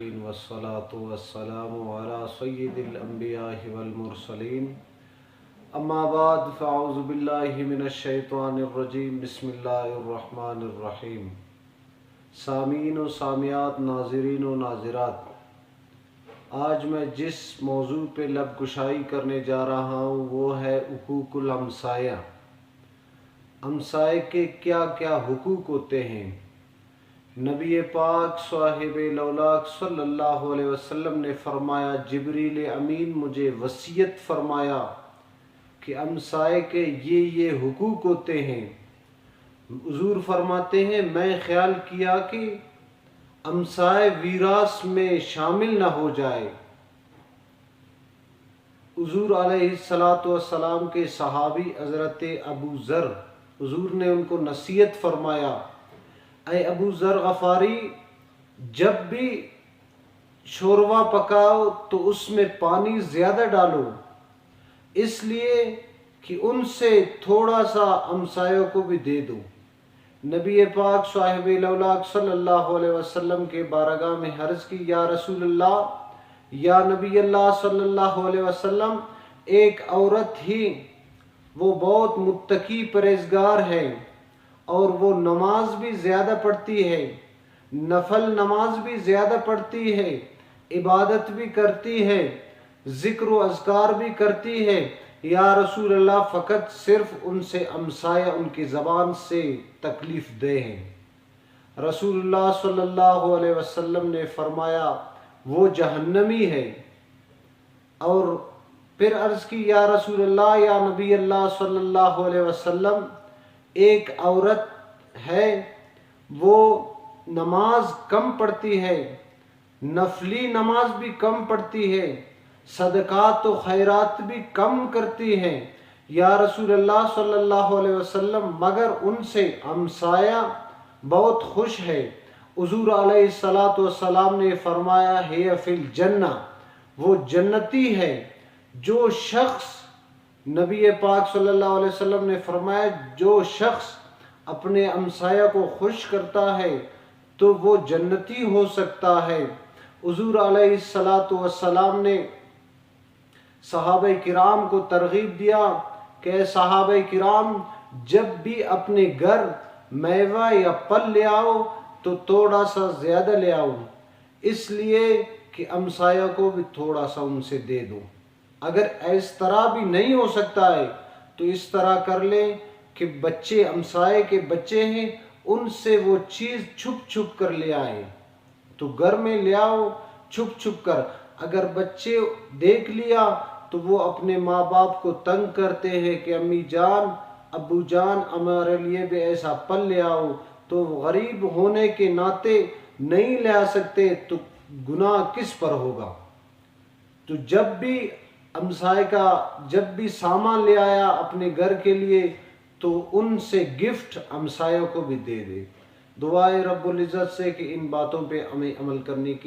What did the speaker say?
वस्सलातु वस्सलामु अला सय्यिदिल अंबिया'i वल मुरसलीन अम्मा बाद फ़अऊज़ु बिल्लाहि मिनश शैतानिर रजीम बिस्मिल्लाहिर रहमानिर रहीम। सामीन व सामियात, नाज़रीन व नाज़िरात, आज मैं जिस मौजू पे लब कुशाई करने जा रहा हूँ वो है हुकूकुल हमसाया। हमसाए के क्या क्या हुकूक होते हैं। नबी पाक साहिब लौलाक सल्लल्लाहु अलैहि वसल्लम ने फरमाया, जिब्रील अमीन मुझे वसीयत फरमाया कि हमसाए के ये हुकूक होते हैं। हुजूर फरमाते हैं, मैं ख्याल किया कि हमसाए वीरास में शामिल न हो जाए। हुजूर अलैहिस्सलातु वस्सलाम के सहाबी हज़रत अबू ज़र, हुजूर ने उनको नसीहत फरमाया, ऐ अबू ज़र गफ़ारी, जब भी शोरवा पकाओ तो उसमें पानी ज़्यादा डालो, इसलिए कि उनसे थोड़ा सा हमसायों को भी दे दो। नबी पाक साहिब लौलाक सल्लल्लाहु अलैहि वसल्लम के बारगाह में हर्ज की, या रसूल अल्लाह, या नबी अल्लाह सल्लल्लाहु अलैहि वसल्लम, एक औरत ही वो बहुत मुत्तकी परहेज़गार है और वो नमाज भी ज़्यादा पढ़ती है, नफल नमाज भी ज़्यादा पढ़ती है, इबादत भी करती है, ज़िक्र व अज़कार भी करती है। या रसूल अल्लाह, फ़कत सिर्फ उनसे हमसाया उनकी ज़बान से तकलीफ़ दे हैं। रसूलुल्लाह सल्लल्लाहु अलैहि वसल्लम ने फरमाया, वो जहन्नमी है। और फिर अर्ज़ की, या रसूल अल्लाह, या नबी अल्लाह सल्लल्लाहु अलैहि वसल्लम, एक औरत है वो नमाज कम पढ़ती है, नफली नमाज भी कम पढ़ती है, सदक़ात व खैरात भी कम करती है। या रसूल अल्लाह सल्लल्लाहु अलैहि वसल्लम, मगर उनसे हमसाया बहुत खुश है। हुज़ूर अलैहिस्सलातु वस्सलाम ने फरमाया, है फिल जन्ना, वो जन्नती है। जो शख्स, नबी पाक सल्लल्लाहु अलैहि वसल्लम ने फरमाया, जो शख्स अपने हमसाया को खुश करता है तो वो जन्नती हो सकता है। हुज़ूर अलैहिस्सलातु वस्सलाम ने सहाबा किराम को तरगीब दिया कि सहाबा किराम, जब भी अपने घर मेवा या फल ले आओ तो थोड़ा सा ज़्यादा ले आओ, इसलिए कि हमसाया को भी थोड़ा सा उनसे दे दो। अगर इस तरह भी नहीं हो सकता है तो इस तरह कर लें कि बच्चे, हमसाए के बच्चे हैं, उनसे वो चीज़ छुप छुप कर ले आए, तो घर में ले आओ छुप छुप कर। अगर बच्चे देख लिया तो वो अपने माँ बाप को तंग करते हैं कि अम्मी जान, अब्बू जान, हमारे लिए भी ऐसा फल ले आओ, तो गरीब होने के नाते नहीं ले आ सकते तो गुनाह किस पर होगा। तो जब भी हमसाए का जब भी सामान ले आया अपने घर के लिए तो उनसे गिफ्ट हमसायों को भी दे दे। दुआए रब्बुल इज़्ज़त से कि इन बातों पे हमें अमल करने की